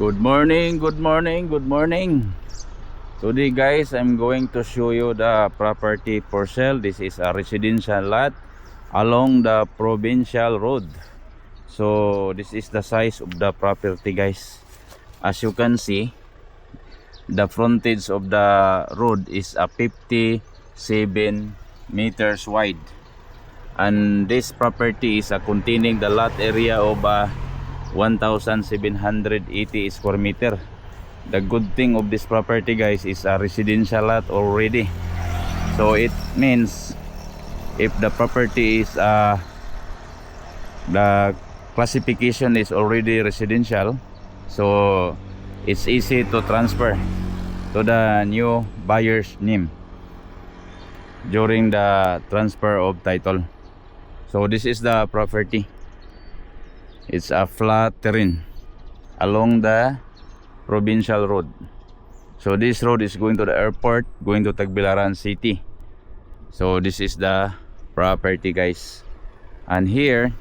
Good morning, good morning, good morning. Today guys, I'm going to show you the property for sale. This is a residential lot along the provincial road. So this is the size of the property guys. As you can see, the frontage of the road is a 57 meters wide. And this property is containing the lot area of 1,780 square meter. The good thing of this property guys is a residential lot already. So it means if the property is the classification is already residential, so it's easy to transfer to the new buyer's name during the transfer of title. So this is the property. It's a flat terrain along the provincial road. So this road is going to the airport, going to Tagbilaran City. So this is the property guys. And here,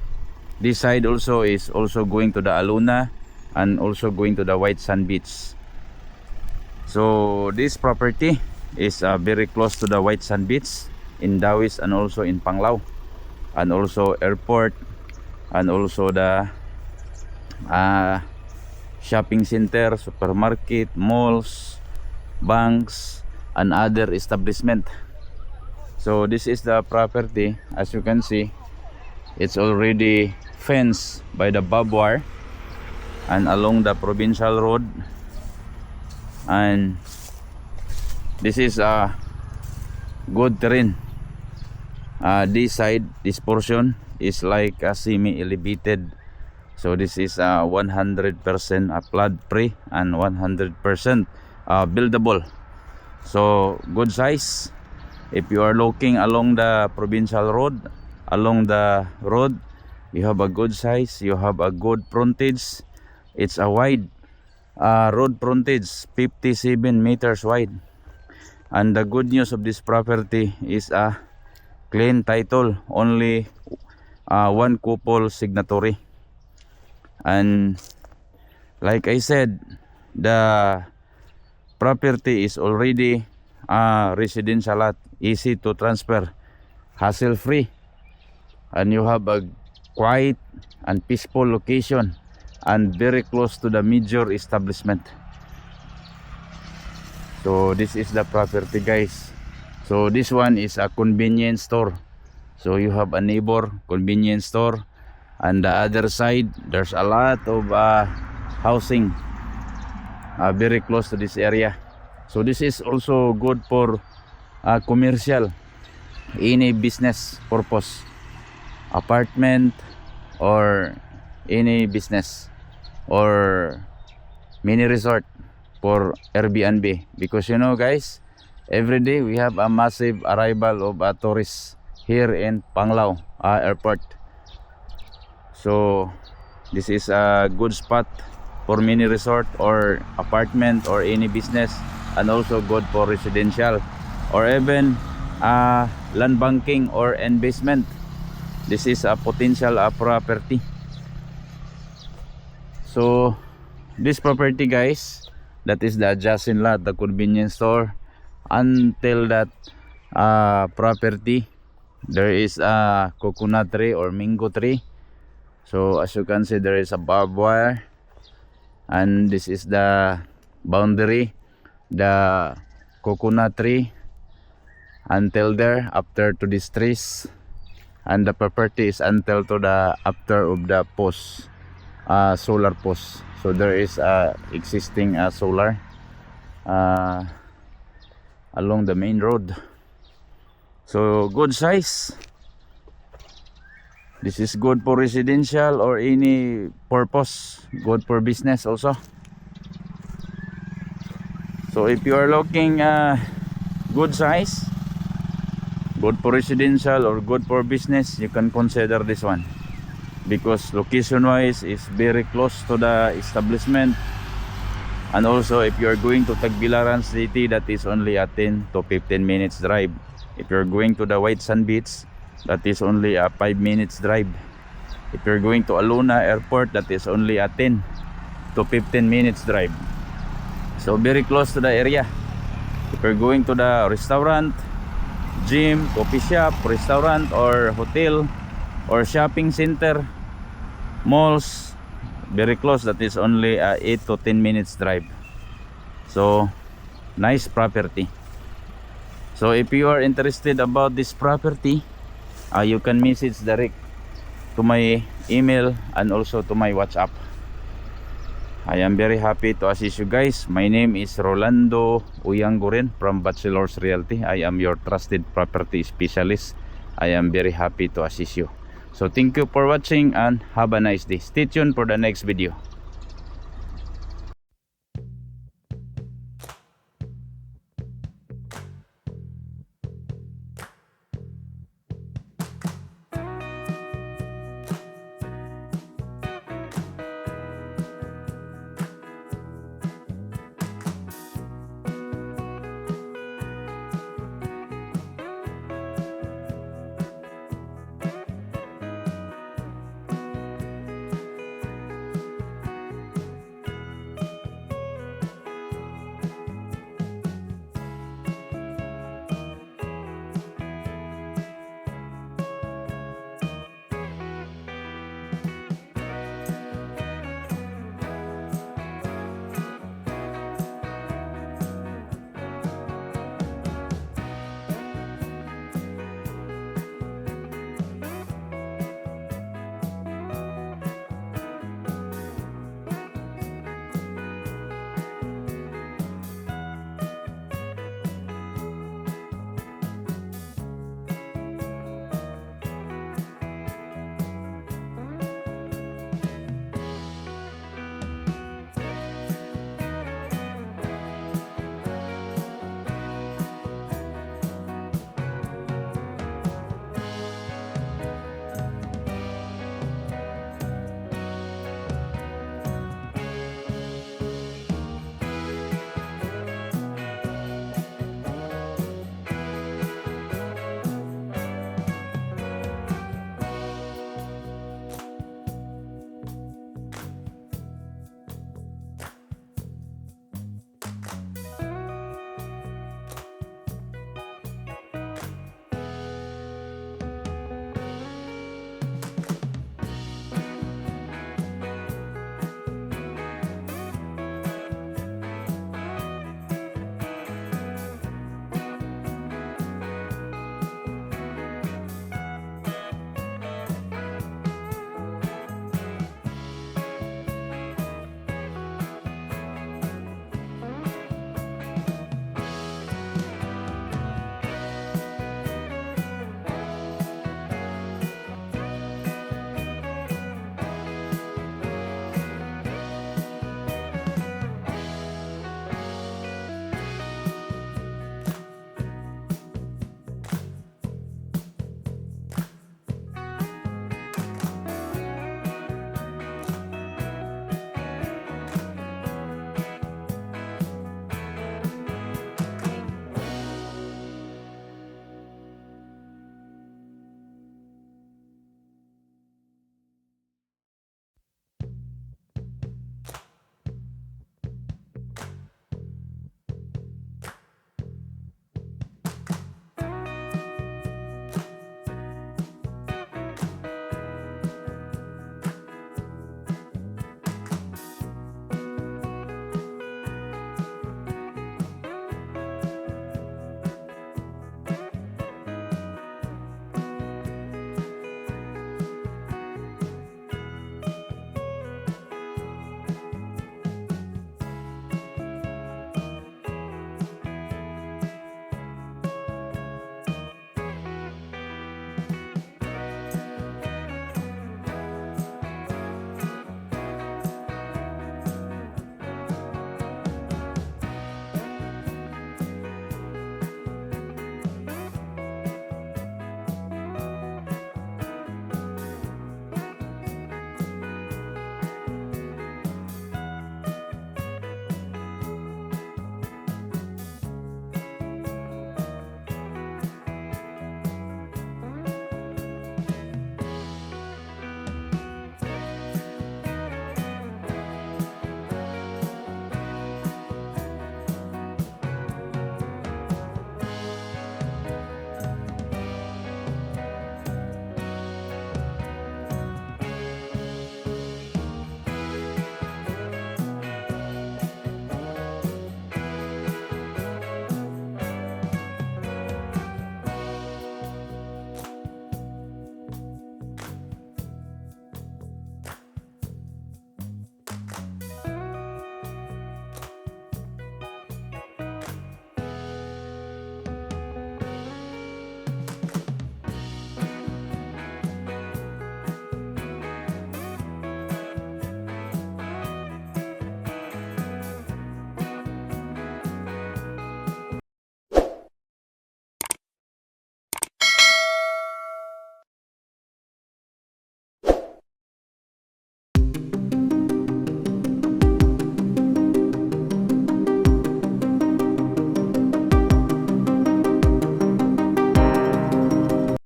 this side also is also going to the Aluna and also going to the White Sand Beach. So this property is very close to the White Sand Beach in Dawis and also in Panglao, and also airport, and also the shopping center, supermarket, malls, banks, and other establishment. So this is the property. As you can see, it's already fenced by the barbed wire and along the provincial road. And this is a good terrain. This side, this portion is like a semi-elevated. So this is 100% flood free and 100% buildable. So good size. If you are looking along the provincial road, you have a good size, you have a good frontage. It's a wide road frontage, 57 meters wide. And the good news of this property is a clean title, only one couple signatory. And like I said, the property is already a residential lot, easy to transfer, hassle free, and you have a quiet and peaceful location and very close to the major establishment. So this is the property guys. So this one is a convenience store. So you have a neighbor convenience store, and the other side there's a lot of housing very close to this area. So this is also good for commercial, any business purpose, apartment or any business, or mini resort for Airbnb. Because you know guys, every day we have a massive arrival of tourists here in Panglao airport. So this is a good spot for mini resort or apartment or any business, and also good for residential or even land banking or investment. This is a potential property. So this property guys, that is the adjacent lot, the convenience store. Until that property, there is a coconut tree or mango tree. So as you can see, there is a barbed wire, and this is the boundary, the coconut tree until there, after to these trees, and the property is until to the after of the post, solar post. So there is existing solar along the main road. So good size. This is good for residential or any purpose, good for business also. So if you are looking good size, good for residential or good for business, you can consider this one, because location wise is very close to the establishment. And also if you are going to Tagbilaran City, that is only a 10 to 15 minutes drive. If you're going to the White Sand Beach, that is only a 5 minutes drive. If you're going to Aluna Airport, that is only a 10. to 15 minutes drive. So very close to the area. If you're going to the restaurant, gym, coffee shop, restaurant or hotel or shopping center, malls, very close. That is only 8 to 10 minutes drive. So nice property. So if you are interested about this property, you can message direct to my email and also to my WhatsApp. I am very happy to assist you guys. My name is Rolando Uyanguren from Bachelor's Realty. I am your trusted property specialist. I am very happy to assist you. So thank you for watching and have a nice day. Stay tuned for the next video.